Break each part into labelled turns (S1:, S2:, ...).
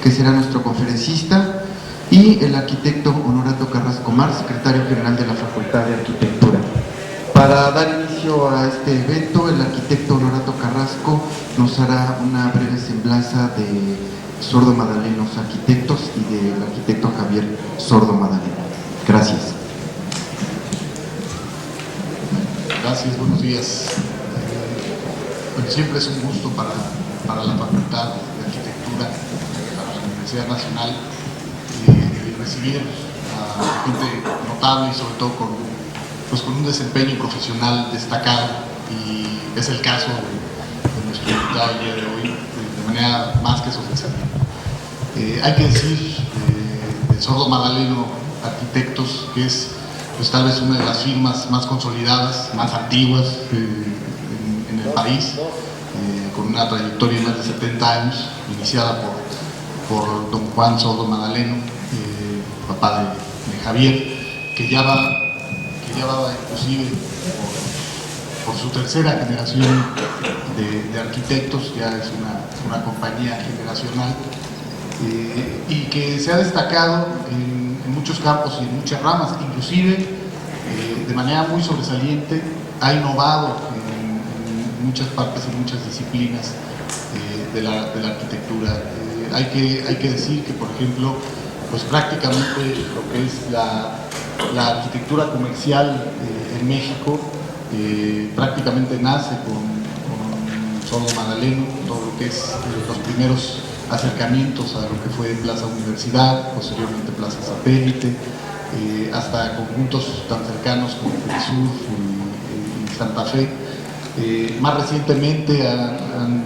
S1: que será nuestro conferencista, y el arquitecto Honorato Carrasco Mar, secretario general de la Facultad de Arquitectura. Para dar inicio a este evento, el arquitecto Honorato Carrasco nos hará una breve semblanza de Sordo Madalenos Arquitectos y del arquitecto Javier Sordo Madaleno. Gracias.
S2: Gracias, buenos días. Bueno, siempre es un gusto para la Facultad de Arquitectura, para la Universidad Nacional, recibir a gente notable y sobre todo con un desempeño profesional destacado, y es el caso de nuestro invitado el día de hoy, de manera más que sobresaliente. Hay que decir de Sordo Madaleno Arquitectos, que es pues tal vez una de las firmas más consolidadas, más antiguas en el país, con una trayectoria de más de 70 años, iniciada por don Juan Sordo Madaleno, papá de Javier, que ya va inclusive por su tercera generación de arquitectos, ya es una compañía generacional, y que se ha destacado en muchos campos y en muchas ramas, inclusive de manera muy sobresaliente, ha innovado en muchas partes, en muchas disciplinas de la arquitectura. Hay que decir que, por ejemplo, pues prácticamente lo que es la arquitectura comercial en México prácticamente nace con Sordo Madaleno, todo lo que es los primeros acercamientos a lo que fue Plaza Universidad, posteriormente Plaza Satélite, hasta conjuntos tan cercanos como el Sur y Santa Fe. Más recientemente han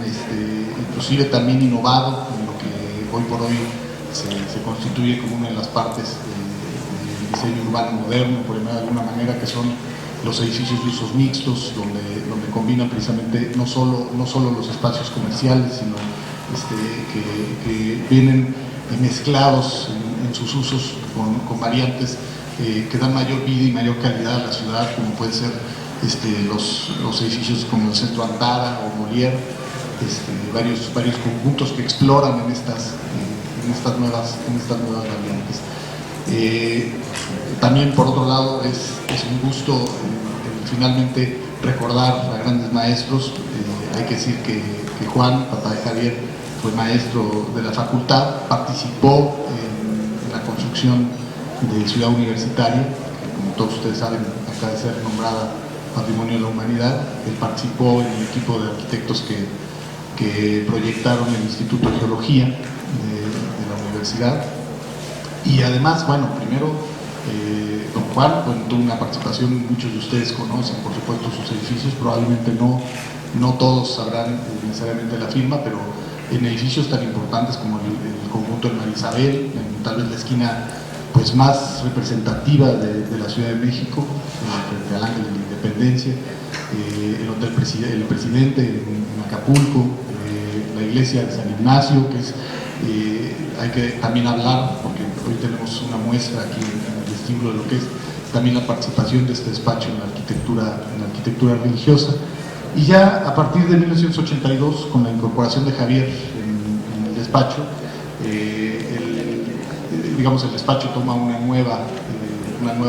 S2: inclusive también innovado en lo que hoy por hoy se constituye como una de las partes del diseño urbano moderno, por llamar de alguna manera, que son los edificios de usos mixtos, donde combinan precisamente no solo los espacios comerciales, sino que vienen mezclados en sus usos con variantes que dan mayor vida y mayor calidad a la ciudad, como pueden ser los edificios como el Centro Antara o Molière, varios conjuntos que exploran en estas nuevas variantes. También, por otro lado, es un gusto finalmente recordar a grandes maestros. Hay que decir que Juan, papá de Javier, fue maestro de la facultad, participó en la construcción de Ciudad Universitaria, que, como todos ustedes saben, acaba de ser nombrada Patrimonio de la Humanidad. Él participó en el equipo de arquitectos que proyectaron el Instituto de Geología de la universidad. Y además, bueno, primero, don Juan tuvo una participación, muchos de ustedes conocen, por supuesto, sus edificios, probablemente no todos sabrán necesariamente la firma, pero en edificios tan importantes como el conjunto de María Isabel, en tal vez la esquina pues más representativa de la Ciudad de México, frente al Ángel de la Independencia, el Hotel El Presidente en Acapulco, la iglesia de San Ignacio, que es, hay que también hablar, porque hoy tenemos una muestra aquí en el vestíbulo de lo que es también la participación de este despacho en la arquitectura religiosa. Y ya a partir de 1982, con la incorporación de Javier en el despacho, el despacho toma una nueva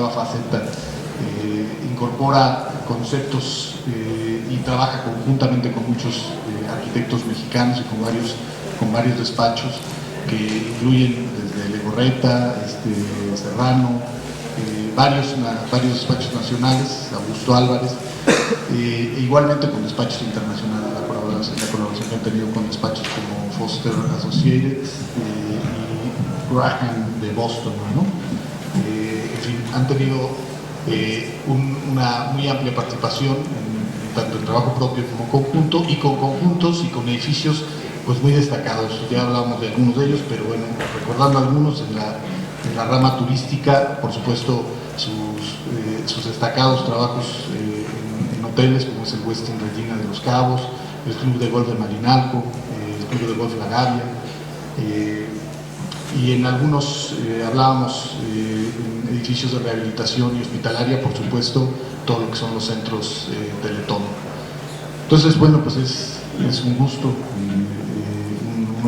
S2: faceta, incorpora conceptos y trabaja conjuntamente con muchos arquitectos mexicanos y con varios despachos que incluyen desde Legorreta, Serrano, varios despachos nacionales, Augusto Álvarez, igualmente con despachos internacionales, la colaboración que han tenido con despachos como Foster Associated y Graham de Boston, ¿no? En fin, han tenido una muy amplia participación tanto en trabajo propio como conjunto, y con conjuntos y con edificios pues muy destacados. Ya hablábamos de algunos de ellos, pero bueno, recordando algunos, en la rama turística, por supuesto, sus destacados trabajos en hoteles, como es el Westin Regina de Los Cabos, el Club de Golf de Marinalco, el Club de Golf La Gavia, y en algunos hablábamos en edificios de rehabilitación y hospitalaria, por supuesto, todo lo que son los centros Teletón. Entonces, bueno, pues es un gusto, un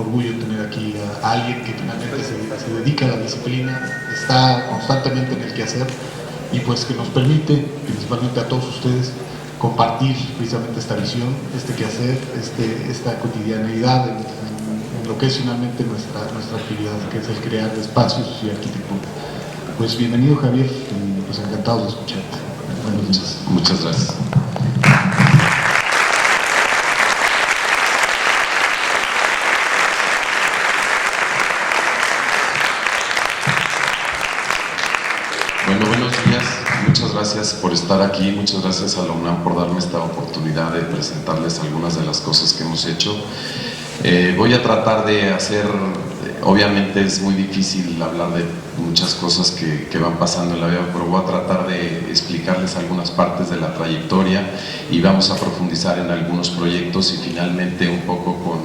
S2: orgullo tener aquí a alguien que finalmente se dedica a la disciplina, está constantemente en el quehacer y pues que nos permite, principalmente a todos ustedes, compartir precisamente esta visión, este quehacer, esta cotidianeidad en lo que es finalmente nuestra actividad, que es el crear espacios y arquitectura. Pues bienvenido, Javier, y pues encantados de escucharte.
S3: Muchas gracias. Bueno, buenos días, muchas gracias por estar aquí, muchas gracias a la UNAM por darme esta oportunidad de presentarles algunas de las cosas que hemos hecho. Voy a tratar de hacer, obviamente es muy difícil hablar de muchas cosas que van pasando en la vida, pero voy a tratar de explicarles algunas partes de la trayectoria y vamos a profundizar en algunos proyectos y finalmente un poco con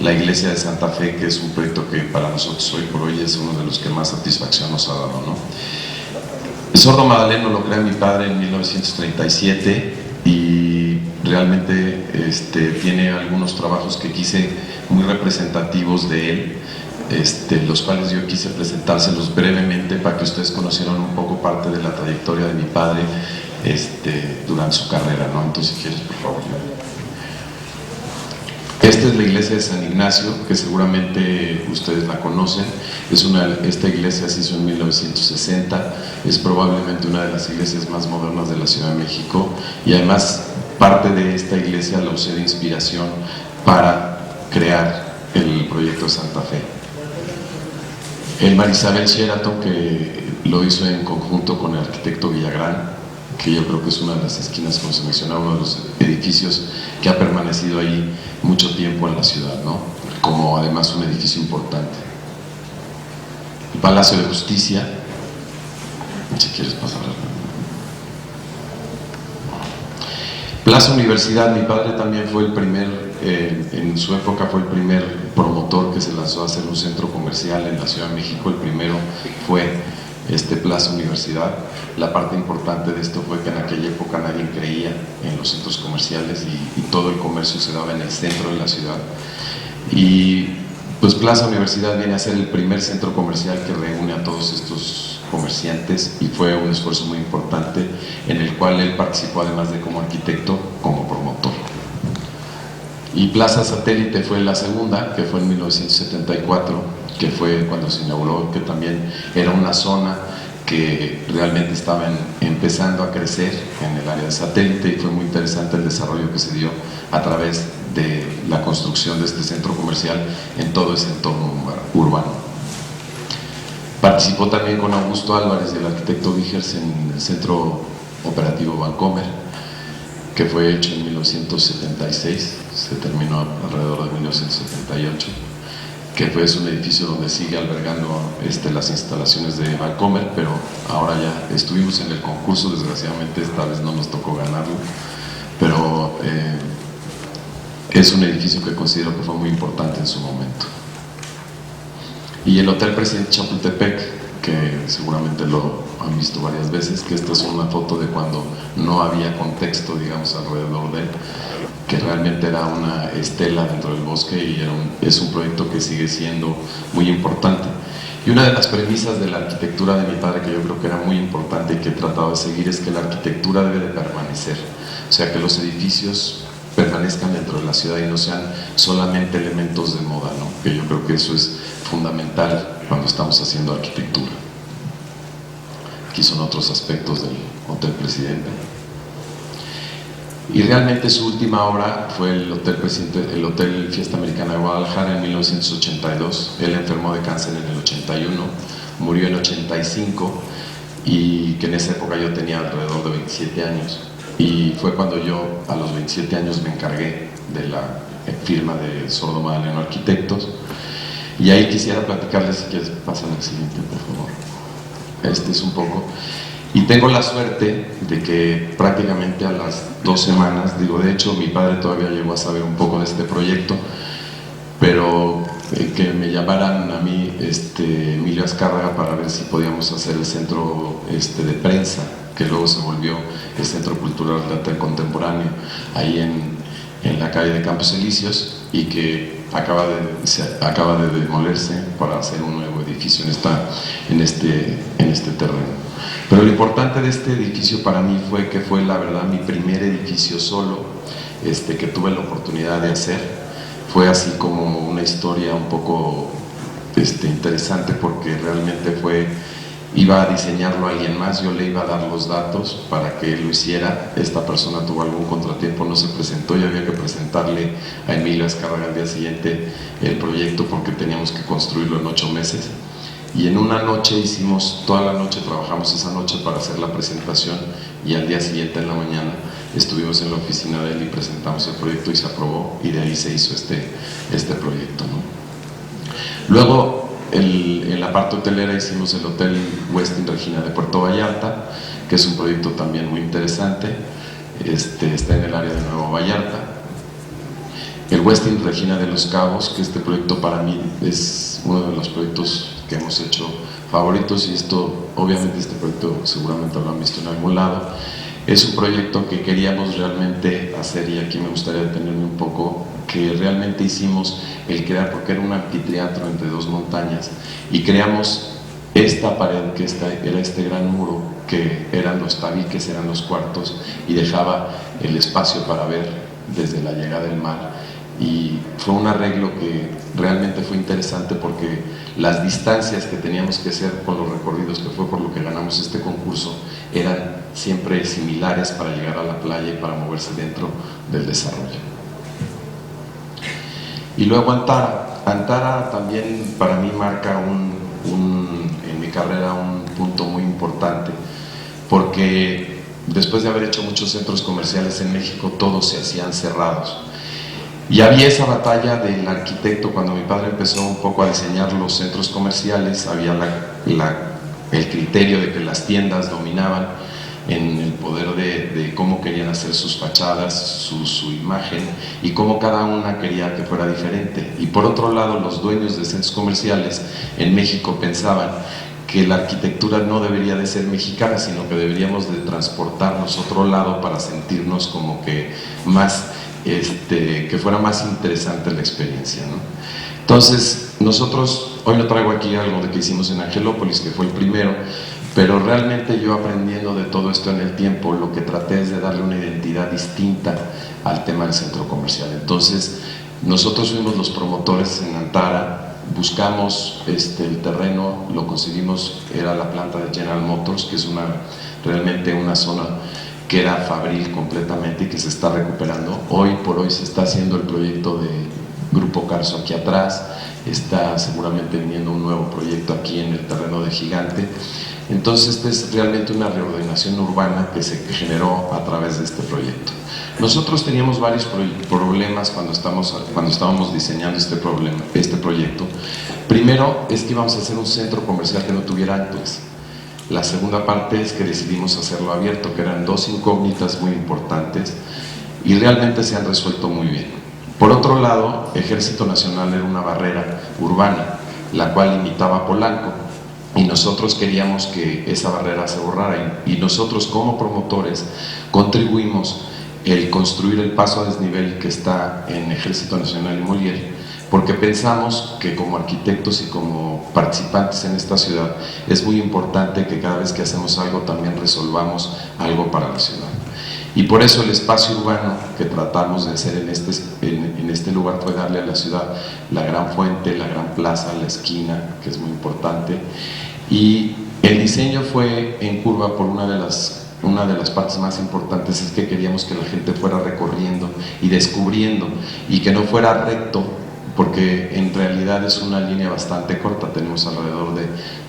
S3: la Iglesia de Santa Fe, que es un proyecto que para nosotros hoy por hoy es uno de los que más satisfacción nos ha dado, ¿no? El Sordo Magdaleno lo crea mi padre en 1937 y realmente tiene algunos trabajos que quise muy representativos de él, los cuales yo quise presentárselos brevemente para que ustedes conocieran un poco parte de la trayectoria de mi padre durante su carrera, ¿no? Entonces, si quieres, por favor. Esta es la iglesia de San Ignacio, que seguramente ustedes la conocen. Esta iglesia se hizo en 1960, es probablemente una de las iglesias más modernas de la Ciudad de México y además parte de esta iglesia la usé de inspiración para crear el proyecto de Santa Fe. El Marisabel Sheraton, que lo hizo en conjunto con el arquitecto Villagrán, que yo creo que es una de las esquinas, como se mencionaba, uno de los edificios que ha permanecido ahí mucho tiempo en la ciudad, ¿no? Como además un edificio importante. El Palacio de Justicia, si quieres pasar. Plaza Universidad, mi padre también fue el primer, en su época fue el primer promotor que se lanzó a hacer un centro comercial en la Ciudad de México. El primero fue Plaza Universidad. La parte importante de esto fue que en aquella época nadie creía en los centros comerciales y todo el comercio se daba en el centro de la ciudad. Y pues Plaza Universidad viene a ser el primer centro comercial que reúne a todos estos comerciantes y fue un esfuerzo muy importante en el cual él participó además de como arquitecto, como promotor. Y Plaza Satélite fue la segunda, que fue en 1974, que fue cuando se inauguró, que también era una zona que realmente estaba empezando a crecer en el área de Satélite y fue muy interesante el desarrollo que se dio a través de la construcción de este centro comercial en todo ese entorno urbano. Participó también con Augusto Álvarez y el arquitecto Vigers en el Centro Operativo Vancomer, que fue hecho en 1976, se terminó alrededor de 1978, que es un edificio donde sigue albergando las instalaciones de Vancomer, pero ahora ya estuvimos en el concurso, desgraciadamente esta vez no nos tocó ganarlo, pero es un edificio que considero que fue muy importante en su momento. Y el Hotel Presidente Chapultepec, que seguramente lo han visto varias veces, que esta es una foto de cuando no había contexto, digamos, alrededor de él, que realmente era una estela dentro del bosque y es un proyecto que sigue siendo muy importante. Y una de las premisas de la arquitectura de mi padre, que yo creo que era muy importante y que he tratado de seguir, es que la arquitectura debe de permanecer, o sea, que los edificios permanezcan dentro de la ciudad y no sean solamente elementos de moda, ¿no? Que yo creo que eso es fundamental cuando estamos haciendo arquitectura. Aquí son otros aspectos del Hotel Presidente. Y realmente su última obra fue el Hotel Fiesta Americana de Guadalajara en 1982. Él enfermó de cáncer en el 81, murió en 85 y que en esa época yo tenía alrededor de 27 años. Y fue cuando yo a los 27 años me encargué de la firma de Sordo Magdaleno Arquitectos. Y ahí quisiera platicarles, si quieres pasar al siguiente, por favor. Este es un poco. Y tengo la suerte de que prácticamente a las 2 semanas, de hecho mi padre todavía llegó a saber un poco de este proyecto, pero que me llamaran a mí Emilio Azcárraga para ver si podíamos hacer el centro de prensa, que luego se volvió el Centro Cultural de Arte Contemporáneo, ahí en la calle de Campos Elíseos, y que acaba de demolerse para hacer un nuevo edificio en este terreno. Pero lo importante de este edificio para mí fue que fue, la verdad, mi primer edificio solo que tuve la oportunidad de hacer. Fue así como una historia un poco interesante, porque realmente iba a diseñarlo alguien más, yo le iba a dar los datos para que él lo hiciera. Esta persona tuvo algún contratiempo, no se presentó y había que presentarle a Emilio Azcárraga al día siguiente el proyecto, porque teníamos que construirlo en 8 meses. Y en una noche toda la noche trabajamos esa noche para hacer la presentación, y al día siguiente en la mañana estuvimos en la oficina de él y presentamos el proyecto y se aprobó, y de ahí se hizo este proyecto, ¿no? Luego, en la parte hotelera hicimos el Hotel Westin Regina de Puerto Vallarta, que es un proyecto también muy interesante. Está en el área de Nuevo Vallarta. El Westin Regina de los Cabos, que este proyecto para mí es uno de los proyectos que hemos hecho favoritos, y obviamente este proyecto seguramente lo han visto en algún lado. Es un proyecto que queríamos realmente hacer, y aquí me gustaría detenerme un poco, que realmente hicimos el crear, porque era un anfiteatro entre 2 montañas, y creamos esta pared, que era este gran muro, que eran los tabiques, eran los cuartos, y dejaba el espacio para ver desde la llegada del mar. Y fue un arreglo que realmente fue interesante, porque las distancias que teníamos que hacer con los recorridos, que fue por lo que ganamos este concurso, eran siempre similares para llegar a la playa y para moverse dentro del desarrollo. Y luego Antara también para mí marca en mi carrera un punto muy importante, porque después de haber hecho muchos centros comerciales en México, todos se hacían cerrados. Y había esa batalla del arquitecto. Cuando mi padre empezó un poco a diseñar los centros comerciales, había el criterio de que las tiendas dominaban en el poder de cómo querían hacer sus fachadas, su imagen, y cómo cada una quería que fuera diferente. Y por otro lado, los dueños de centros comerciales en México pensaban que la arquitectura no debería de ser mexicana, sino que deberíamos de transportarnos a otro lado para sentirnos como que más, que fuera más interesante la experiencia, ¿no? Entonces, nosotros, hoy no traigo aquí algo de que hicimos en Angelópolis, que fue el primero, pero realmente yo, aprendiendo de todo esto en el tiempo, lo que traté es de darle una identidad distinta al tema del centro comercial. Entonces, nosotros fuimos los promotores en Antara, buscamos el terreno, lo conseguimos, era la planta de General Motors, que es realmente una zona que era fabril completamente y que se está recuperando. Hoy por hoy se está haciendo el proyecto de Grupo Carso aquí atrás, está seguramente viniendo un nuevo proyecto aquí en el terreno de Gigante. Entonces, esta es realmente una reordenación urbana que se generó a través de este proyecto. Nosotros teníamos varios problemas cuando estábamos diseñando este proyecto. Primero es que íbamos a hacer un centro comercial que no tuviera anclas. La segunda parte es que decidimos hacerlo abierto, que eran 2 incógnitas muy importantes, y realmente se han resuelto muy bien. Por otro lado, Ejército Nacional era una barrera urbana, la cual limitaba a Polanco, y nosotros queríamos que esa barrera se borrara, y nosotros como promotores contribuimos el construir el paso a desnivel que está en Ejército Nacional y Molière, porque pensamos que como arquitectos y como participantes en esta ciudad es muy importante que cada vez que hacemos algo también resolvamos algo para la ciudad. Y por eso el espacio urbano que tratamos de hacer en este lugar fue darle a la ciudad la gran fuente, la gran plaza, la esquina, que es muy importante. Y el diseño fue en curva por una de las partes más importantes, es que queríamos que la gente fuera recorriendo y descubriendo, y que no fuera recto, porque en realidad es una línea bastante corta, tenemos alrededor de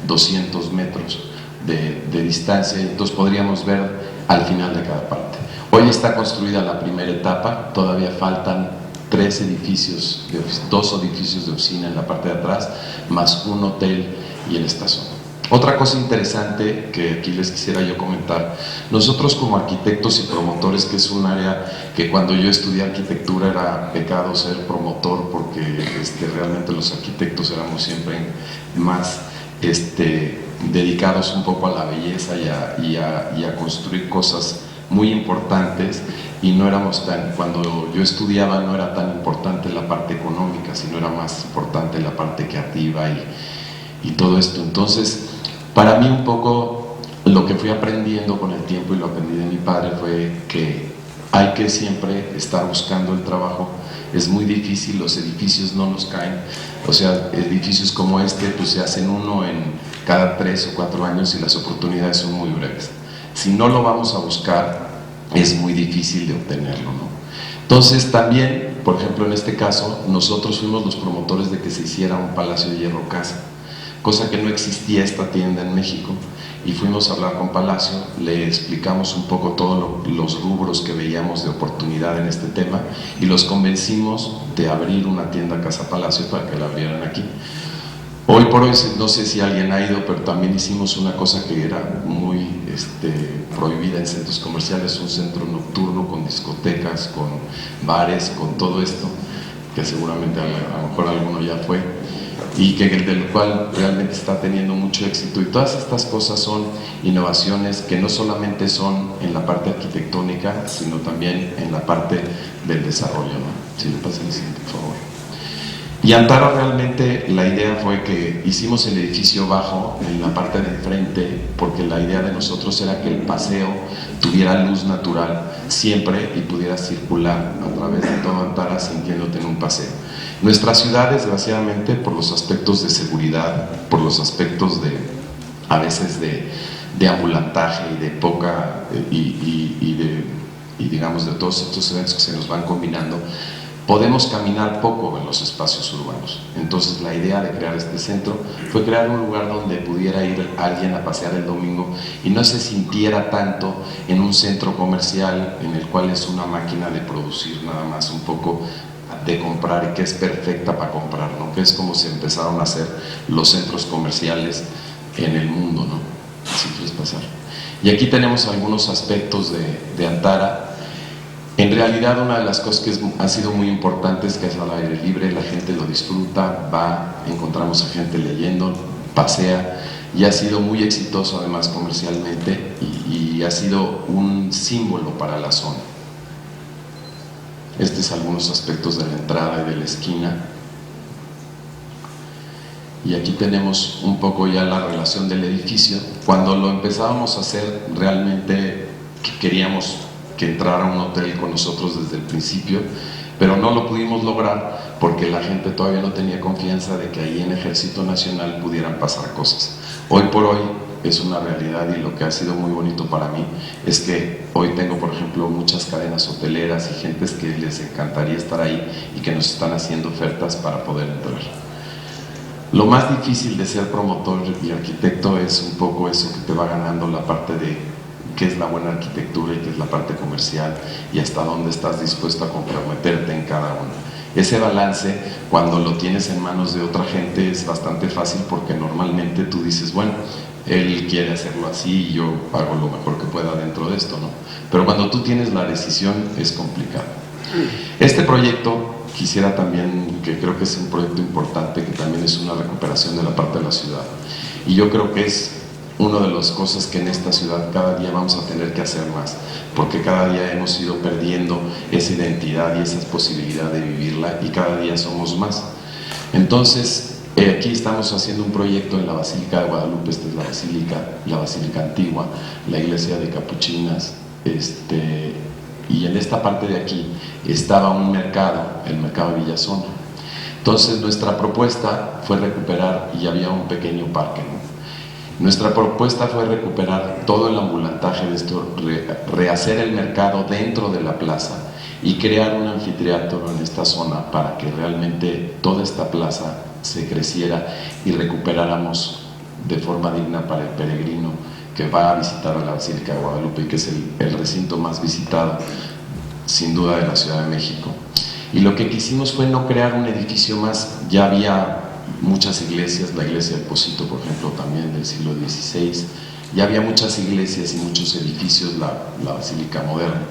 S3: 200 metros de distancia, entonces podríamos ver al final de cada parte. Hoy está construida la primera etapa, todavía faltan 2 edificios de oficina en la parte de atrás, más un hotel y el estación. Otra cosa interesante que aquí les quisiera yo comentar, nosotros como arquitectos y promotores, que es un área que cuando yo estudié arquitectura era pecado ser promotor, porque realmente los arquitectos éramos siempre más dedicados un poco a la belleza y a construir cosas muy importantes y no éramos tan, cuando yo estudiaba no era tan importante la parte económica, sino era más importante la parte creativa y todo esto. Entonces, para mí un poco lo que fui aprendiendo con el tiempo y lo aprendí de mi padre fue que hay que siempre estar buscando el trabajo. Es muy difícil, los edificios no nos caen, o sea, edificios como este pues se hacen uno en cada 3 o 4 años y las oportunidades son muy breves. Si no lo vamos a buscar, es muy difícil de obtenerlo, ¿no? Entonces también, por ejemplo en este caso, nosotros fuimos los promotores de que se hiciera un Palacio de Hierro Casa, cosa que no existía esta tienda en México, y fuimos a hablar con Palacio, le explicamos un poco todos los rubros que veíamos de oportunidad en este tema y los convencimos de abrir una tienda Casa Palacio para que la abrieran aquí. Hoy por hoy, no sé si alguien ha ido, pero también hicimos una cosa que era muy prohibida en centros comerciales, un centro nocturno con discotecas, con bares, con todo esto, que seguramente a lo mejor alguno ya fue, y del cual realmente está teniendo mucho éxito. Y todas estas cosas son innovaciones que no solamente son en la parte arquitectónica, sino también en la parte del desarrollo, ¿no? Si le pasan el siguiente, por favor. Y Antara realmente la idea fue que hicimos el edificio bajo en la parte de enfrente porque la idea de nosotros era que el paseo tuviera luz natural siempre y pudiera circular a través de todo Antara sintiéndote en un paseo. Nuestra ciudad, desgraciadamente, por los aspectos de seguridad, por los aspectos a veces de ambulantaje y de poca y digamos de todos estos eventos que se nos van combinando, podemos caminar poco en los espacios urbanos. Entonces la idea de crear este centro fue crear un lugar donde pudiera ir alguien a pasear el domingo y no se sintiera tanto en un centro comercial en el cual es una máquina de producir nada más, un poco de comprar y que es perfecta para comprar, ¿no? Que es como se empezaron a hacer los centros comerciales en el mundo, ¿no? Si quieres pasar. Y aquí tenemos algunos aspectos de Antara. En realidad una de las cosas que ha sido muy importante es que es al aire libre, la gente lo disfruta, va, encontramos a gente leyendo, pasea, y ha sido muy exitoso además comercialmente y ha sido un símbolo para la zona. Estos son algunos aspectos de la entrada y de la esquina. Y aquí tenemos un poco ya la relación del edificio. Cuando lo empezábamos a hacer, realmente queríamos que entrara un hotel con nosotros desde el principio, pero no lo pudimos lograr porque la gente todavía no tenía confianza de que ahí en Ejército Nacional pudieran pasar cosas. Hoy por hoy es una realidad y lo que ha sido muy bonito para mí es que hoy tengo, por ejemplo, muchas cadenas hoteleras y gentes que les encantaría estar ahí y que nos están haciendo ofertas para poder entrar. Lo más difícil de ser promotor y arquitecto es un poco eso que te va ganando la parte de qué es la buena arquitectura y qué es la parte comercial y hasta dónde estás dispuesto a comprometerte en cada uno. Ese balance, cuando lo tienes en manos de otra gente, es bastante fácil porque normalmente tú dices, bueno, él quiere hacerlo así y yo hago lo mejor que pueda dentro de esto, ¿no? Pero cuando tú tienes la decisión es complicado. Este proyecto quisiera también, que creo que es un proyecto importante, que también es una recuperación de la parte de la ciudad, y yo creo que es una de las cosas que en esta ciudad cada día vamos a tener que hacer más, porque cada día hemos ido perdiendo esa identidad y esa posibilidad de vivirla y cada día somos más. Entonces aquí estamos haciendo un proyecto en la Basílica de Guadalupe. Esta es la Basílica Antigua, la iglesia de Capuchinas, y en esta parte de aquí estaba un mercado, el mercado de Villazona. Entonces nuestra propuesta fue recuperar, y había un pequeño parque, ¿no? Nuestra propuesta fue recuperar todo el ambulantaje de esto, rehacer el mercado dentro de la plaza y crear un anfiteatro en esta zona para que realmente toda esta plaza se creciera y recuperáramos de forma digna para el peregrino que va a visitar a la Basílica de Guadalupe y que es el recinto más visitado sin duda de la Ciudad de México. Y lo que quisimos fue no crear un edificio más. Ya había muchas iglesias, la iglesia del Pocito, por ejemplo, también del siglo XVI, ya había muchas iglesias y muchos edificios, la Basílica Moderna.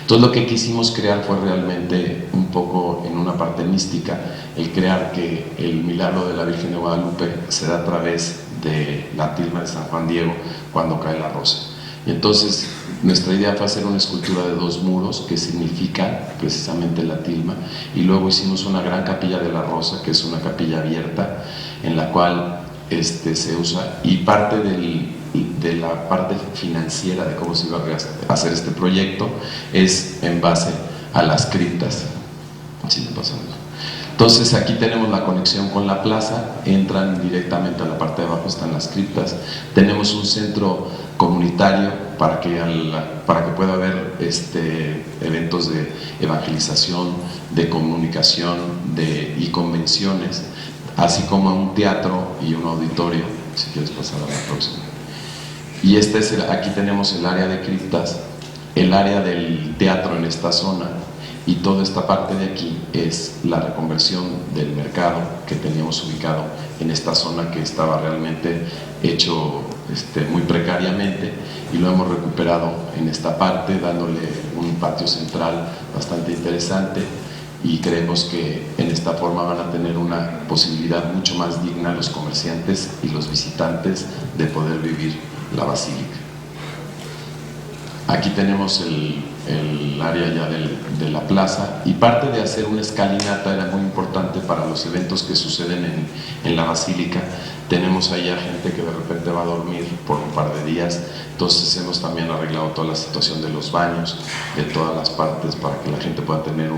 S3: Entonces lo que quisimos crear fue realmente un poco en una parte mística, el crear que el milagro de la Virgen de Guadalupe se da a través de la tilma de San Juan Diego cuando cae la rosa. Y entonces nuestra idea fue hacer una escultura de 2 muros que significa precisamente la tilma, y luego hicimos una gran capilla de la Rosa, que es una capilla abierta en la cual se usa, y parte de la parte financiera de cómo se iba a hacer este proyecto es en base a las criptas. Sí, entonces aquí tenemos la conexión con la plaza, entran directamente a la parte de abajo, están las criptas. Tenemos un centro comunitario para que pueda haber eventos de evangelización, de comunicación y convenciones, así como un teatro y un auditorio, si quieres pasar a la próxima. Y aquí tenemos el área de criptas, el área del teatro en esta zona, y toda esta parte de aquí es la reconversión del mercado que teníamos ubicado en esta zona, que estaba realmente hecho muy precariamente, y lo hemos recuperado en esta parte, dándole un patio central bastante interesante, y creemos que en esta forma van a tener una posibilidad mucho más digna los comerciantes y los visitantes de poder vivir la basílica. Aquí tenemos el área ya de la plaza, y parte de hacer una escalinata era muy importante para los eventos que suceden en la basílica. Tenemos ahí a gente que de repente va a dormir por un par de días, entonces hemos también arreglado toda la situación de los baños, de todas las partes, para que la gente pueda tener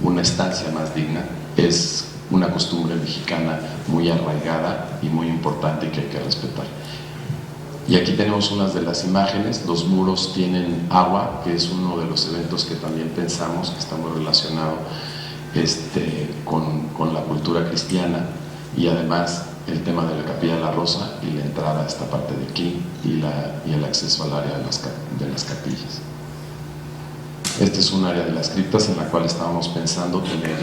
S3: una estancia más digna. Es una costumbre mexicana muy arraigada y muy importante, que hay que respetar. Y aquí tenemos unas de las imágenes. Los muros tienen agua, que es uno de los eventos que también pensamos que está muy relacionado con la cultura cristiana, y además el tema de la Capilla de la Rosa y la entrada a esta parte de aquí, y el acceso al área de las capillas. Este es un área de las criptas en la cual estábamos pensando tener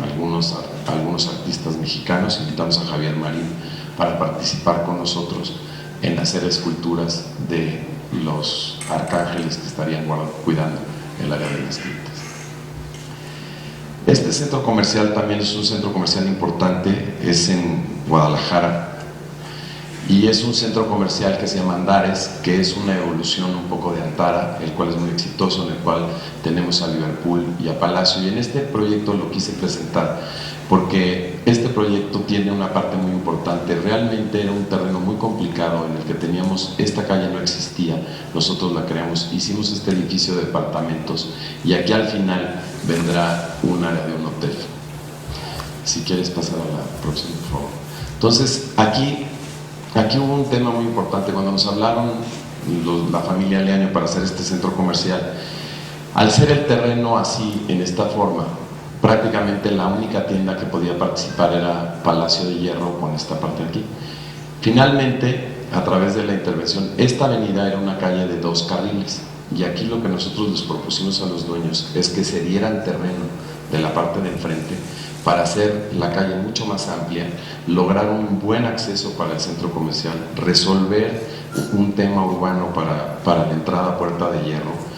S3: algunos artistas mexicanos. Invitamos a Javier Marín para participar con nosotros en hacer esculturas de los arcángeles que estarían cuidando el área de las criptas. Este centro comercial también es un centro comercial importante, es en Guadalajara, y es un centro comercial que se llama Andares, que es una evolución un poco de Antara, el cual es muy exitoso, en el cual tenemos a Liverpool y a Palacio. Y en este proyecto lo quise presentar porque este proyecto tiene una parte muy importante. Realmente era un terreno muy complicado en el que teníamos, esta calle no existía, nosotros la creamos, hicimos este edificio de departamentos, y aquí al final vendrá un área de un hotel. Si quieres pasar a la próxima, por favor. Entonces aquí hubo un tema muy importante cuando nos hablaron la familia Leaño para hacer este centro comercial. Al ser el terreno así, en esta forma, prácticamente la única tienda que podía participar era Palacio de Hierro, con esta parte de aquí. Finalmente, a través de la intervención, esta avenida era una calle de 2 carriles, y aquí lo que nosotros les propusimos a los dueños es que se dieran terreno de la parte de enfrente para hacer la calle mucho más amplia, lograr un buen acceso para el centro comercial, resolver un tema urbano para la entrada a Puerta de Hierro,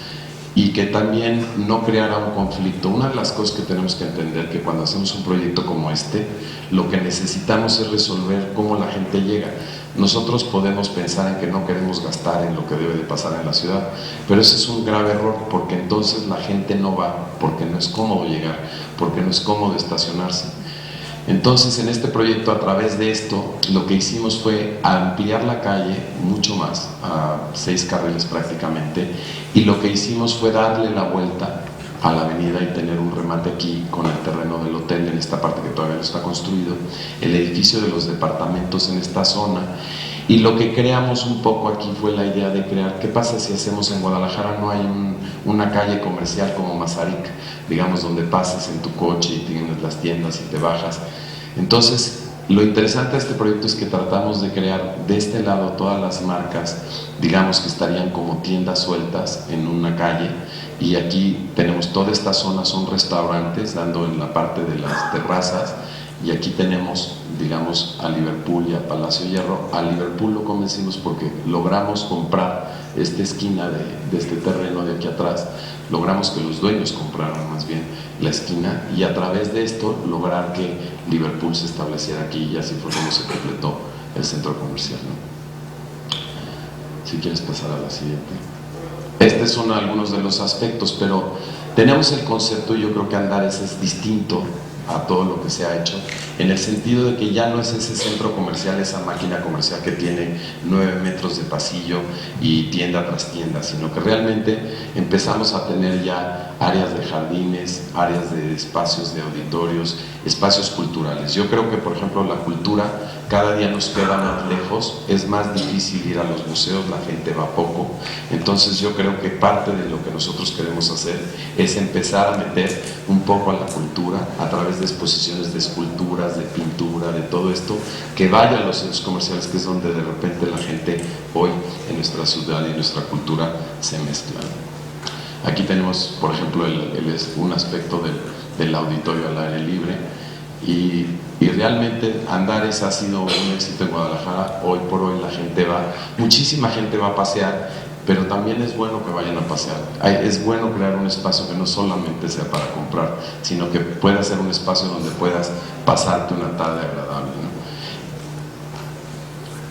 S3: y que también no creara un conflicto. Una de las cosas que tenemos que entender, que cuando hacemos un proyecto como este, lo que necesitamos es resolver cómo la gente llega. Nosotros podemos pensar en que no queremos gastar en lo que debe de pasar en la ciudad, pero ese es un grave error, porque entonces la gente no va, porque no es cómodo llegar, porque no es cómodo estacionarse. Entonces, en este proyecto, a través de esto, lo que hicimos fue ampliar la calle mucho más, a 6 carriles prácticamente, y lo que hicimos fue darle la vuelta a la avenida y tener un remate aquí con el terreno del hotel en esta parte que todavía no está construido, el edificio de los departamentos en esta zona. Y lo que creamos un poco aquí fue la idea de crear, ¿qué pasa si hacemos en Guadalajara? No hay una calle comercial como Mazarik, digamos, donde pases en tu coche y tienes las tiendas y te bajas. Entonces, lo interesante de este proyecto es que tratamos de crear de este lado todas las marcas, digamos, que estarían como tiendas sueltas en una calle, y aquí tenemos toda esta zona, son restaurantes, dando en la parte de las terrazas, y aquí tenemos, digamos, a Liverpool y a Palacio de Hierro. A Liverpool lo convencimos porque logramos comprar esta esquina de este terreno de aquí atrás, logramos que los dueños compraran más bien la esquina, y a través de esto lograr que Liverpool se estableciera aquí, y así fue como se completó el centro comercial, ¿no? Si quieres pasar a la siguiente. Estos son algunos de los aspectos, pero tenemos el concepto, y yo creo que Andares es distinto a todo lo que se ha hecho, en el sentido de que ya no es ese centro comercial, esa máquina comercial que tiene 9 metros de pasillo y tienda tras tienda, sino que realmente empezamos a tener ya áreas de jardines, áreas de espacios de auditorios, espacios culturales. Yo creo que, por ejemplo, la cultura cada día nos queda más lejos, es más difícil ir a los museos, la gente va poco, entonces yo creo que parte de lo que nosotros queremos hacer es empezar a meter un poco a la cultura a través de exposiciones de esculturas, de pintura, de todo esto, que vaya a los centros comerciales, que es donde de repente la gente hoy en nuestra ciudad y en nuestra cultura se mezclan. Aquí tenemos, por ejemplo, un aspecto del auditorio al aire libre, y realmente Andares ha sido un éxito en Guadalajara. Hoy por hoy la gente va, muchísima gente va a pasear, pero también es bueno que vayan a pasear. Es bueno crear un espacio que no solamente sea para comprar, sino que pueda ser un espacio donde puedas pasarte una tarde agradable, ¿no?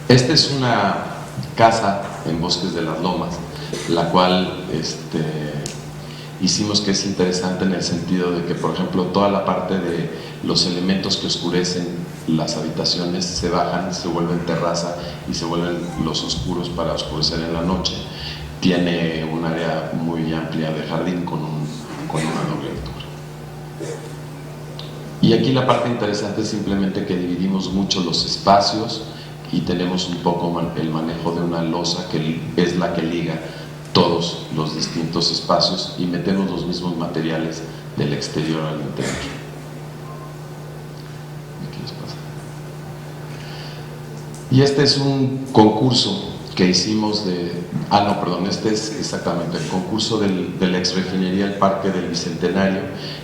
S3: Esta es una casa en Bosques de las Lomas, la cual hicimos que es interesante en el sentido de que, por ejemplo, toda la parte de los elementos que oscurecen las habitaciones se bajan, se vuelven terraza y se vuelven los oscuros para oscurecer en la noche. Tiene un área muy amplia de jardín con una doble altura. Y aquí la parte interesante es simplemente que dividimos mucho los espacios y tenemos un poco el manejo de una losa que es la que liga todos los distintos espacios, y metemos los mismos materiales del exterior al interior. Aquí les pasa. Y este es un concurso que hicimos este es exactamente el concurso de la exrefinería El Parque del Bicentenario,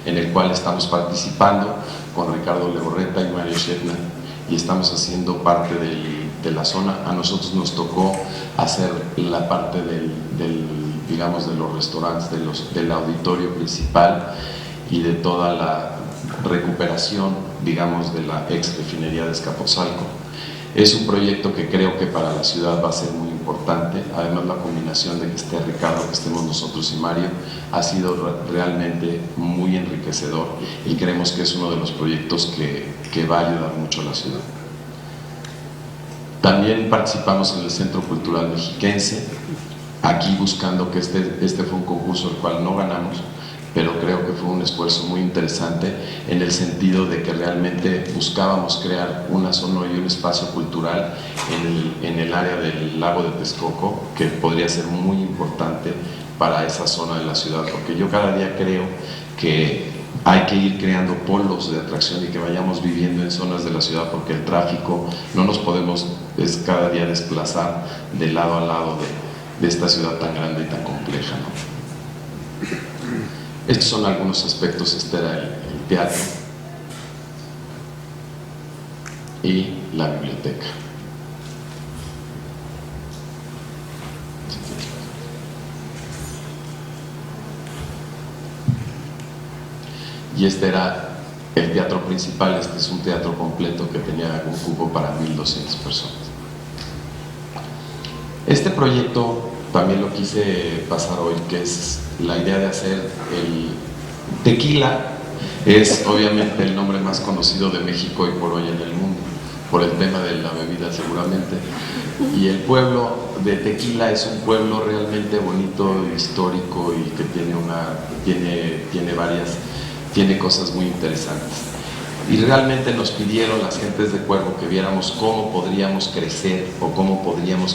S3: en el cual estamos participando con Ricardo Legorreta y Mario Shetner, y estamos haciendo parte de la zona. A nosotros nos tocó hacer la parte digamos, de los restaurantes, del auditorio principal y de toda la recuperación, digamos, de la ex refinería de Azcapotzalco. Es un proyecto que creo que para la ciudad va a ser muy importante. Además, la combinación de que esté Ricardo, que estemos nosotros y Mario, ha sido realmente muy enriquecedor, y creemos que es uno de los proyectos que va a ayudar mucho a la ciudad. También participamos en el Centro Cultural Mexiquense, aquí buscando que este fue un concurso el cual no ganamos, pero creo que fue un esfuerzo muy interesante en el sentido de que realmente buscábamos crear una zona y un espacio cultural en el área del lago de Texcoco, que podría ser muy importante para esa zona de la ciudad, porque yo cada día creo que hay que ir creando polos de atracción y que vayamos viviendo en zonas de la ciudad, porque el tráfico no nos podemos cada día desplazar de lado a lado de esta ciudad tan grande y tan compleja, ¿no? Estos son algunos aspectos. Este era el teatro y la biblioteca. Y este era el teatro principal. Este es un teatro completo que tenía un cupo para 1,200 personas. Este proyecto también lo quise pasar hoy, que es la idea de hacer el tequila. Es obviamente el nombre más conocido de México y por hoy en el mundo, por el tema de la bebida seguramente. Y el pueblo de Tequila es un pueblo realmente bonito, histórico, y que tiene cosas muy interesantes. Y realmente nos pidieron las gentes de Cuervo que viéramos cómo podríamos crecer o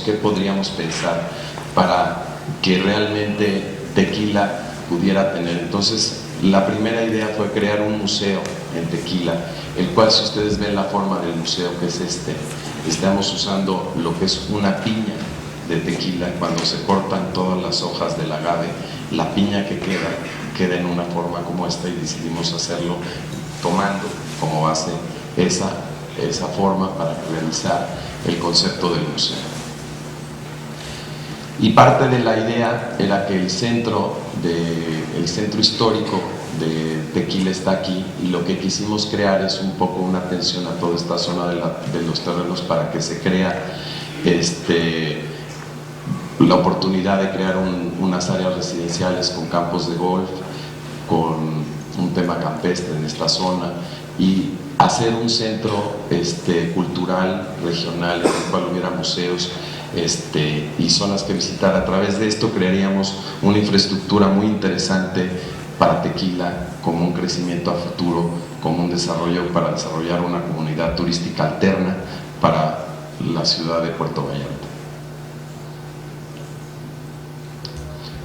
S3: qué podríamos pensar para que realmente Tequila pudiera tener. Entonces, la primera idea fue crear un museo en Tequila, el cual, si ustedes ven la forma del museo, que es estamos usando lo que es una piña de tequila. Cuando se cortan todas las hojas del agave, la piña que queda en una forma como esta, y decidimos hacerlo tomando como base esa forma para realizar el concepto del museo. Y parte de la idea era que el centro histórico de Tequila está aquí, y lo que quisimos crear es un poco una atención a toda esta zona de los terrenos para que se crea la oportunidad de crear unas áreas residenciales con campos de golf, con un tema campestre en esta zona y hacer un centro cultural regional en el cual hubiera museos y zonas que visitar. A través de esto crearíamos una infraestructura muy interesante para Tequila, como un crecimiento a futuro, como un desarrollo para desarrollar una comunidad turística alterna para la ciudad de Puerto Vallarta.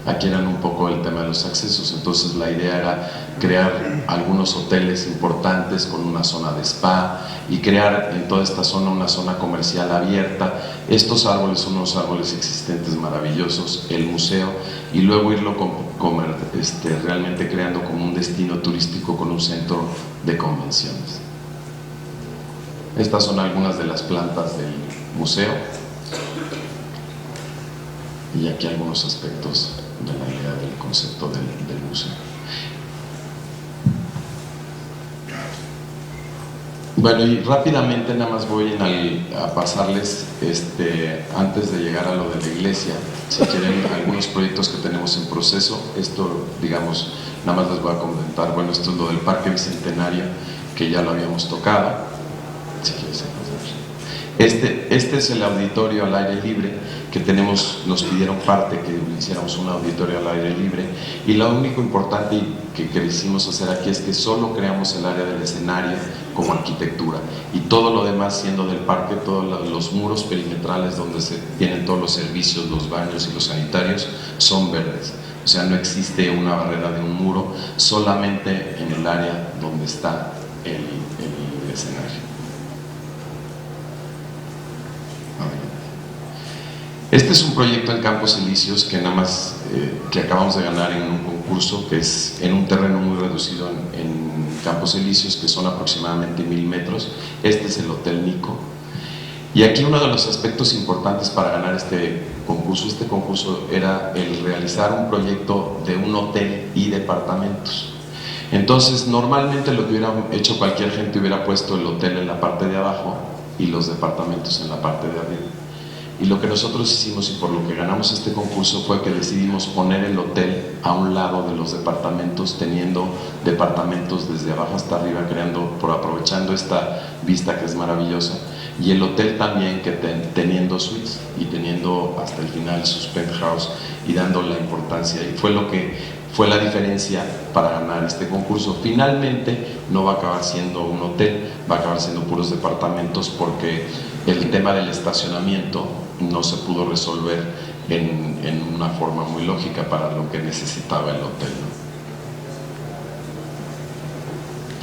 S3: Aquí eran un poco el tema de los accesos, entonces la idea era crear algunos hoteles importantes con una zona de spa y crear en toda esta zona una zona comercial abierta. Estos árboles son unos árboles existentes maravillosos, el museo, y luego irlo realmente creando como un destino turístico con un centro de convenciones. Estas son algunas de las plantas del museo y aquí algunos aspectos de la idea del concepto del museo. Bueno, y rápidamente nada más voy a pasarles, antes de llegar a lo de la iglesia, si quieren, algunos proyectos que tenemos en proceso. Esto, digamos, nada más les voy a comentar. Bueno, esto es lo del Parque Bicentenario, que ya lo habíamos tocado. Si quieres, este es el auditorio al aire libre que tenemos. Nos pidieron parte que hiciéramos un auditorio al aire libre, y lo único importante que quisimos hacer aquí es que solo creamos el área del escenario como arquitectura, y todo lo demás siendo del parque, todos los muros perimetrales donde se tienen todos los servicios, los baños y los sanitarios, son verdes. O sea, no existe una barrera de un muro, solamente en el área donde está el escenario. Este es un proyecto en Campos Elíseos que nada más que acabamos de ganar en un concurso, que es en un terreno muy reducido en Campos Elíseos, que son aproximadamente 1000 metros. Este es el Hotel Nico. Y aquí uno de los aspectos importantes para ganar este concurso era el realizar un proyecto de un hotel y departamentos. Entonces, normalmente lo que hubiera hecho cualquier gente hubiera puesto el hotel en la parte de abajo y los departamentos en la parte de arriba. Y lo que nosotros hicimos, y por lo que ganamos este concurso, fue que decidimos poner el hotel a un lado de los departamentos, teniendo departamentos desde abajo hasta arriba, aprovechando esta vista que es maravillosa, y el hotel también teniendo suites y teniendo hasta el final sus penthouse y dando la importancia. Y fue lo que fue la diferencia para ganar este concurso. Finalmente no va a acabar siendo un hotel, va a acabar siendo puros departamentos, porque el tema del estacionamiento no se pudo resolver en una forma muy lógica para lo que necesitaba el hotel, ¿no?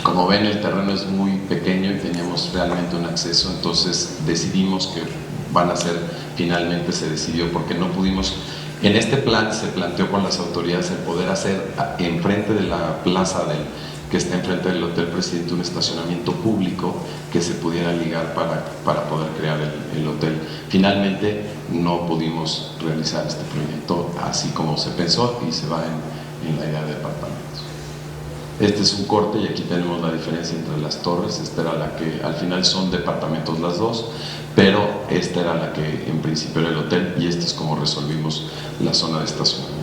S3: Como ven, el terreno es muy pequeño y teníamos realmente un acceso, entonces decidimos que finalmente se decidió, porque no pudimos. En este plan se planteó con las autoridades el poder hacer enfrente de la plaza que está enfrente del Hotel Presidente un estacionamiento público que se pudiera ligar para poder crear el hotel. Finalmente no pudimos realizar este proyecto así como se pensó, y se va en la idea de departamentos. Este es un corte, y aquí tenemos la diferencia entre las torres. Esta era la que al final son departamentos las dos, pero esta era la que en principio era el hotel, y este es como resolvimos la zona de estacionamiento.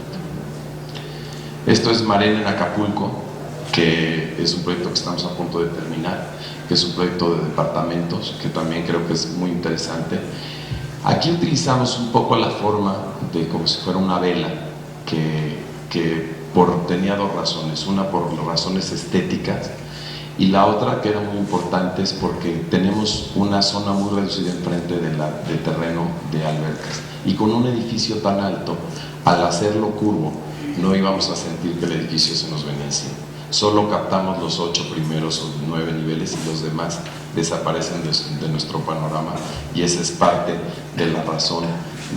S3: Esto es Marena en Acapulco, que es un proyecto que estamos a punto de terminar, que es un proyecto de departamentos que también creo que es muy interesante. Aquí utilizamos un poco la forma de como si fuera una vela, que tenía dos razones: una por razones estéticas, y la otra, que era muy importante, es porque tenemos una zona muy reducida enfrente de terreno de albercas, y con un edificio tan alto, al hacerlo curvo, no íbamos a sentir que el edificio se nos venía encima. Solo captamos los 8 primeros o 9 niveles, y los demás desaparecen de nuestro panorama, y esa es parte de la razón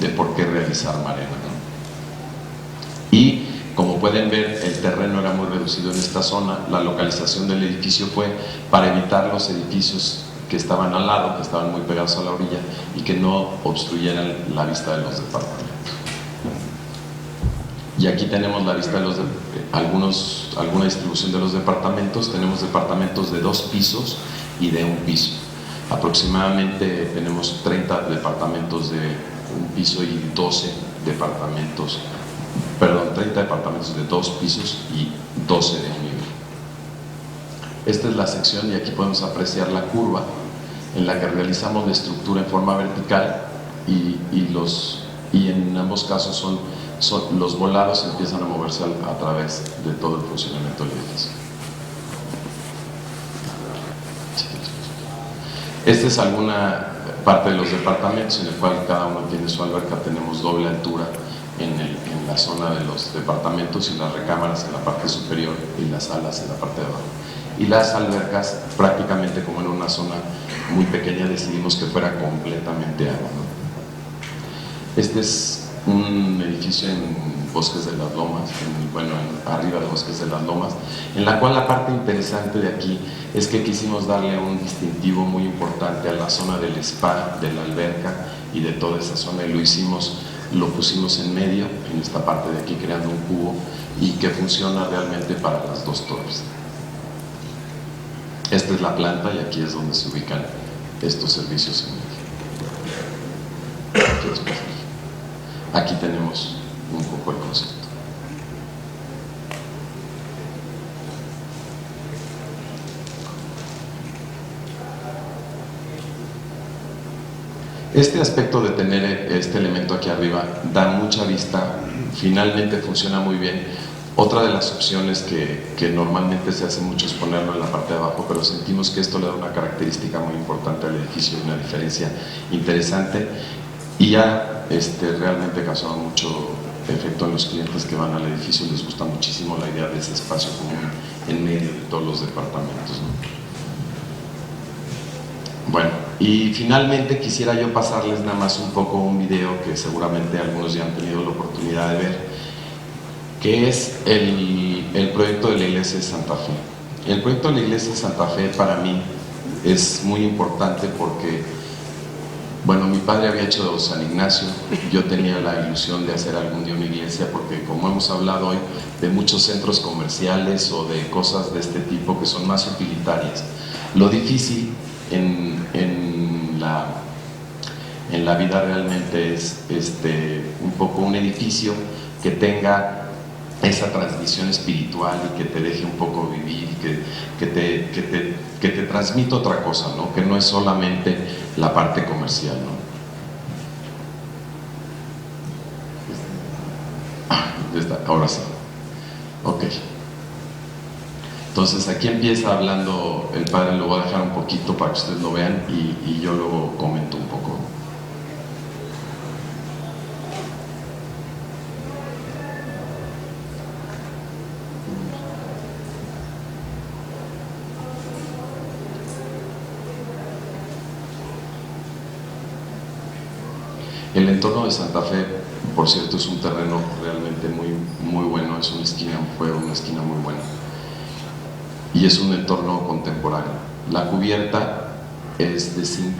S3: de por qué realizar Marena, ¿no? Y como pueden ver, el terreno era muy reducido en esta zona. La localización del edificio fue para evitar los edificios que estaban al lado, que estaban muy pegados a la orilla y que no obstruyeran la vista de los departamentos. Y aquí tenemos la vista de alguna distribución de los departamentos. Tenemos departamentos de 2 pisos y de 1 piso. Aproximadamente tenemos 30 departamentos de un piso y 12 departamentos, perdón, 30 departamentos de 2 pisos y 12 de un nivel. Esta es la sección y aquí podemos apreciar la curva en la que realizamos la estructura en forma vertical y en ambos casos los volados empiezan a moverse a través de todo el funcionamiento del edificio. Esta es alguna parte de los departamentos en el cual cada uno tiene su alberca. Tenemos doble altura en la zona de los departamentos y las recámaras en la parte superior y las salas en la parte de abajo. Y las albercas, prácticamente como en una zona muy pequeña, decidimos que fuera completamente agua, ¿no? Este es un edificio en Bosques de las Lomas, arriba de Bosques de las Lomas, en la cual la parte interesante de aquí es que quisimos darle un distintivo muy importante a la zona del spa, de la alberca y de toda esa zona, y lo pusimos en medio, en esta parte de aquí, creando un cubo y que funciona realmente para las dos torres. Esta es la planta y aquí es donde se ubican estos servicios en medio. Aquí tenemos un poco el concepto. Este aspecto de tener este elemento aquí arriba da mucha vista, finalmente funciona muy bien. Otra de las opciones que normalmente se hace mucho es ponerlo en la parte de abajo, pero sentimos que esto le da una característica muy importante al edificio y una diferencia interesante, y ya realmente causado mucho efecto en los clientes que van al edificio. Les gusta muchísimo la idea de ese espacio común en medio de todos los departamentos, ¿no? Bueno, y finalmente quisiera yo pasarles nada más un poco un video que seguramente algunos ya han tenido la oportunidad de ver, que es el proyecto de la Iglesia de Santa Fe. El proyecto de la Iglesia de Santa Fe para mí es muy importante porque, bueno, mi padre había hecho de San Ignacio, yo tenía la ilusión de hacer algún día una iglesia, porque como hemos hablado hoy de muchos centros comerciales o de cosas de este tipo que son más utilitarias, lo difícil en la vida realmente es un poco un edificio que tenga esa transmisión espiritual y que te deje un poco vivir, que te transmita otra cosa, ¿no? Que no es solamente la parte comercial, ¿no? Ahora sí. Ok. Entonces aquí empieza hablando el padre, lo voy a dejar un poquito para que ustedes lo vean y yo luego comento un poco. El entorno de Santa Fe, por cierto, es un terreno realmente muy bueno, es una esquina, fue una esquina muy buena. Y es un entorno contemporáneo. La cubierta es de zinc.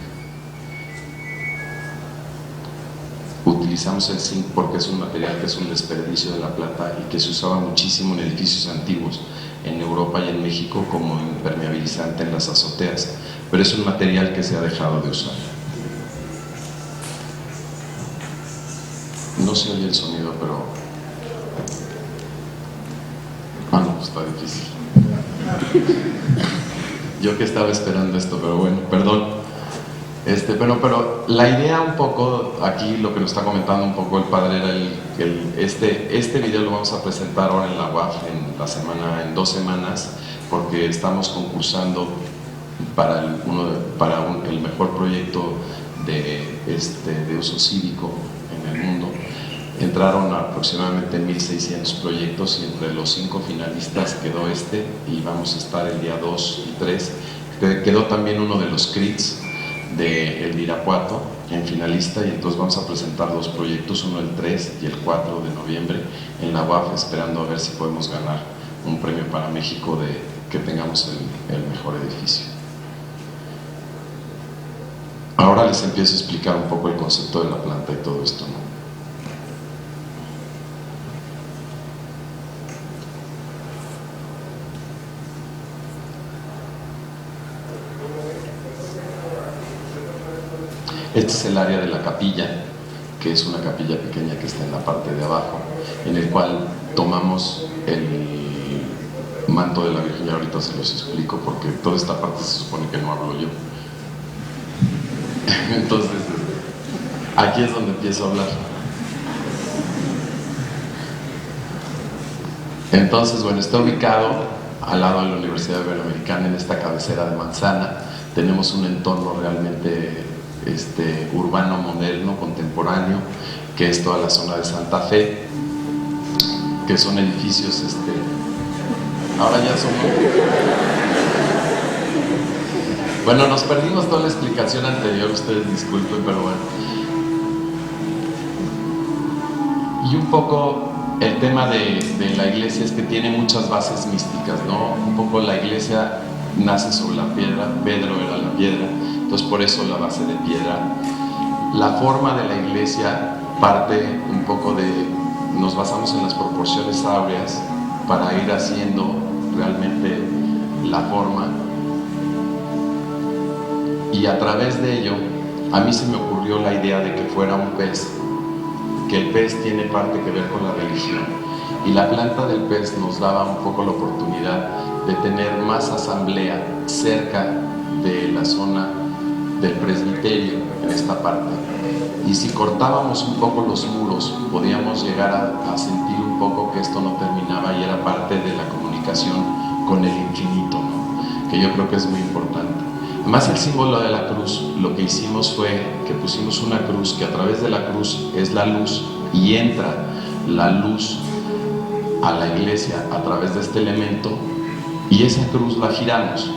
S3: Utilizamos el zinc porque es un material que es un desperdicio de la plata y que se usaba muchísimo en edificios antiguos en Europa y en México como impermeabilizante en las azoteas, pero es un material que se ha dejado de usar. No se oye el sonido, pero... no, está difícil. Yo que estaba esperando esto, pero bueno, perdón. Pero la idea un poco, aquí lo que nos está comentando un poco el padre era este video lo vamos a presentar ahora en la UAF en 2 semanas, porque estamos concursando para el mejor proyecto de uso cívico en el mundo. Entraron aproximadamente 1,600 proyectos y entre los 5 finalistas quedó y vamos a estar el día 2 y 3. Quedó también uno de los CRITs de El Irapuato en finalista, y entonces vamos a presentar 2 proyectos, uno el 3 y el 4 de noviembre en la UAF, esperando a ver si podemos ganar un premio para México de que tengamos el mejor edificio. Ahora les empiezo a explicar un poco el concepto de la planta y todo esto, ¿no? Este es el área de la capilla. que es una capilla pequeña que está en la parte de abajo, en el cual tomamos el manto de la Virgen, y ahorita se los explico porque toda esta parte se supone que no hablo yo. Entonces, aquí es donde empiezo a hablar. Entonces, bueno, está ubicado al lado de la Universidad Iberoamericana, en esta cabecera de manzana. Tenemos un entorno realmente urbano, moderno, contemporáneo, que es toda la zona de Santa Fe, que son edificios, ahora ya son... Bueno, nos perdimos toda la explicación anterior, ustedes disculpen, pero bueno. Y un poco el tema de la iglesia es que tiene muchas bases místicas, ¿no? Un poco la iglesia nace sobre la piedra, Pedro era la piedra, entonces por eso la base de piedra. La forma de la iglesia parte un poco de, nos basamos en las proporciones áureas para ir haciendo realmente la forma, y a través de ello a mí se me ocurrió la idea de que fuera un pez, que el pez tiene parte que ver con la religión, y la planta del pez nos daba un poco la oportunidad de tener más asamblea cerca de la zona del presbiterio en esta parte, y si cortábamos un poco los muros podíamos llegar a sentir un poco que esto no terminaba y era parte de la comunicación con el infinito, ¿no? Que yo creo que es muy importante. Además, el símbolo de la cruz, lo que hicimos fue que pusimos una cruz, que a través de la cruz es la luz, y entra la luz a la iglesia a través de este elemento, y esa cruz la giramos,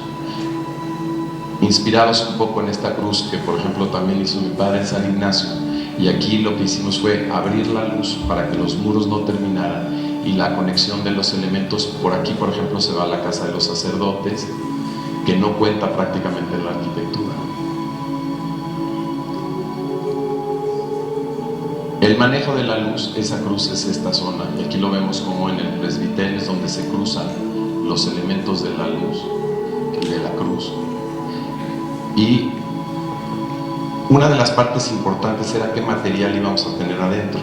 S3: inspirados un poco en esta cruz que por ejemplo también hizo mi padre en San Ignacio, y aquí lo que hicimos fue abrir la luz para que los muros no terminaran, y la conexión de los elementos. Por aquí por ejemplo se va a la casa de los sacerdotes, que no cuenta prácticamente en la arquitectura. El manejo de la luz, esa cruz es esta zona, y aquí lo vemos como en el presbiterio es donde se cruzan los elementos de la luz, de la cruz. Y una de las partes importantes era qué material íbamos a tener adentro.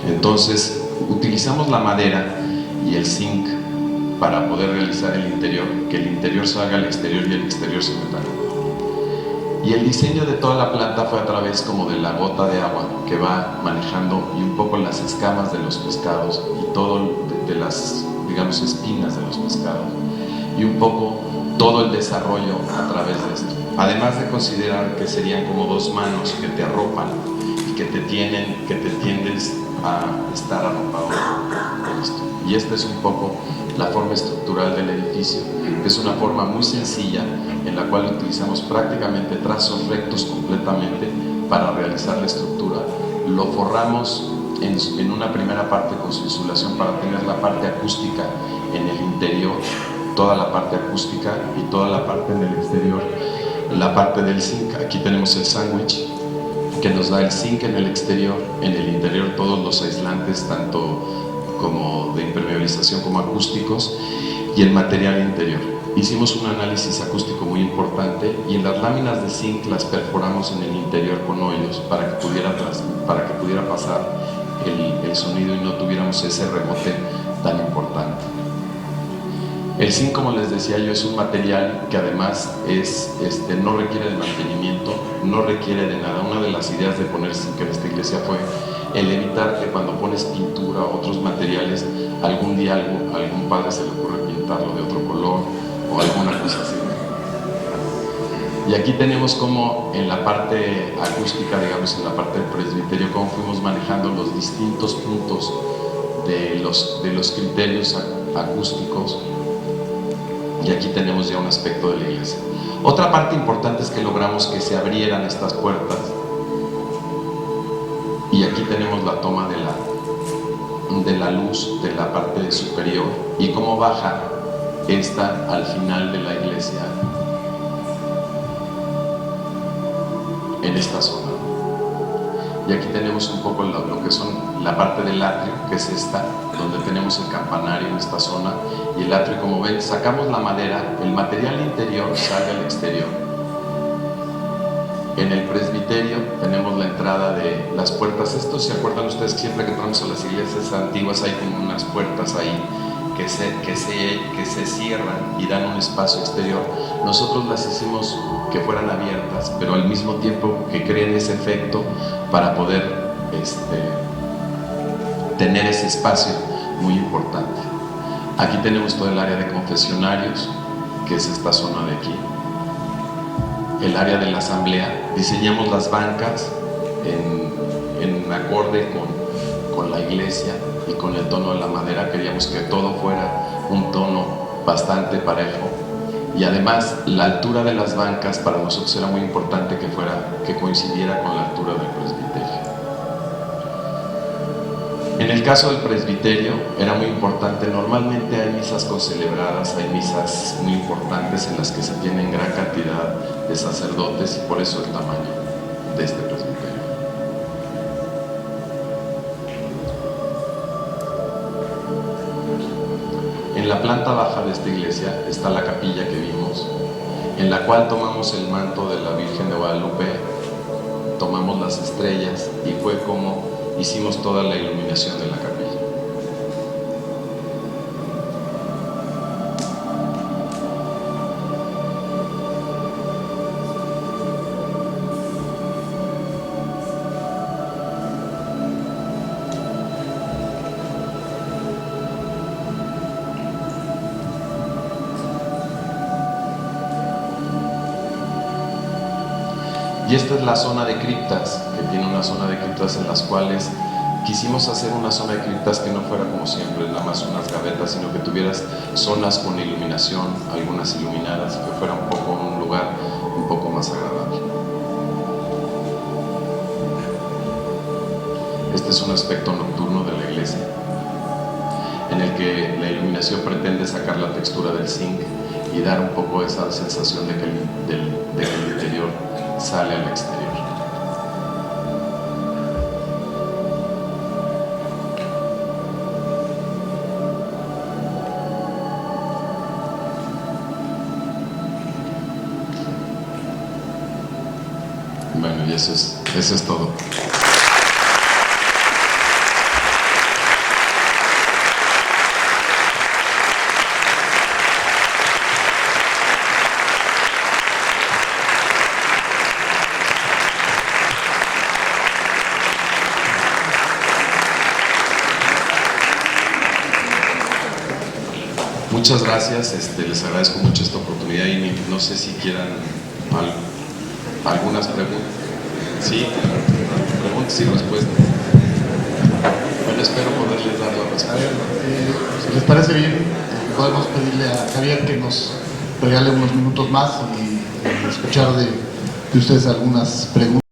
S3: Entonces utilizamos la madera y el zinc para poder realizar el interior, que el interior salga al exterior y el exterior se meta. Y el diseño de toda la planta fue a través como de la gota de agua que va manejando, y un poco las escamas de los pescados y todo de las, digamos, espinas de los pescados, y un poco todo el desarrollo a través de esto. Además de considerar que serían como dos manos que te arropan y que te tiendes a estar arropado por esto. Y esta es un poco la forma estructural del edificio, que es una forma muy sencilla en la cual utilizamos prácticamente trazos rectos completamente para realizar la estructura. Lo forramos en una primera parte con su insulación para tener la parte acústica en el interior, toda la parte acústica, y toda la parte en el exterior, la parte del zinc. Aquí tenemos el sándwich que nos da el zinc en el exterior, en el interior todos los aislantes, tanto como de impermeabilización como acústicos, y el material interior. Hicimos un análisis acústico muy importante, y en las láminas de zinc las perforamos en el interior con hoyos para que pudiera pasar el sonido y no tuviéramos ese rebote tan importante. El zinc, como les decía yo, es un material que además no requiere de mantenimiento, no requiere de nada. Una de las ideas de poner zinc en esta iglesia fue el evitar que cuando pones pintura o otros materiales, algún día algún padre se le ocurre pintarlo de otro color o alguna cosa así. Y aquí tenemos como en la parte acústica, digamos en la parte del presbiterio, cómo fuimos manejando los distintos puntos de los criterios acústicos, y aquí tenemos ya un aspecto de la iglesia. Otra parte importante es que logramos que se abrieran estas puertas, y aquí tenemos la toma de la luz de la parte superior y cómo baja esta al final de la iglesia en esta zona. Y aquí tenemos un poco lo que son la parte del atrio, que es esta, donde tenemos el campanario en esta zona, y el atrio, como ven, sacamos la madera, el material interior sale al exterior, En el presbiterio tenemos la entrada de las puertas. Esto, ¿se acuerdan ustedes que siempre que entramos a las iglesias antiguas hay como unas puertas ahí que se cierran y dan un espacio exterior? Nosotros las hicimos que fueran abiertas, pero al mismo tiempo que creen ese efecto para poder tener ese espacio muy importante. Aquí tenemos todo el área de confesionarios, que es esta zona de aquí. El área de la asamblea, diseñamos las bancas en acorde con la iglesia y con el tono de la madera. Queríamos que todo fuera un tono bastante parejo, y además la altura de las bancas para nosotros era muy importante que coincidiera con la altura del presbiterio. En el caso del presbiterio era muy importante. Normalmente hay misas concelebradas, hay misas muy importantes en las que se tienen gran cantidad de sacerdotes, y por eso el tamaño de este presbiterio. En la planta baja de esta iglesia está la capilla que vimos, en la cual tomamos el manto de la Virgen de Guadalupe, tomamos las estrellas, y fue como hicimos toda la iluminación de la capilla. Y esta es la zona de criptas, que tiene una zona de criptas en las cuales quisimos hacer una zona de criptas que no fuera como siempre, nada más unas gavetas, sino que tuvieras zonas con iluminación, algunas iluminadas, que fuera un lugar un poco más agradable. Este es un aspecto nocturno de la iglesia, en el que la iluminación pretende sacar la textura del zinc y dar un poco esa sensación de que el interior sale al exterior. Bueno, y eso es todo. Muchas gracias, les agradezco mucho esta oportunidad, y no sé si quieran algunas preguntas. Sí, preguntas y respuestas. Bueno, espero poderles dar la respuesta.
S2: A ver, si les parece bien, podemos pedirle a Javier que nos regale unos minutos más y escuchar de ustedes algunas preguntas.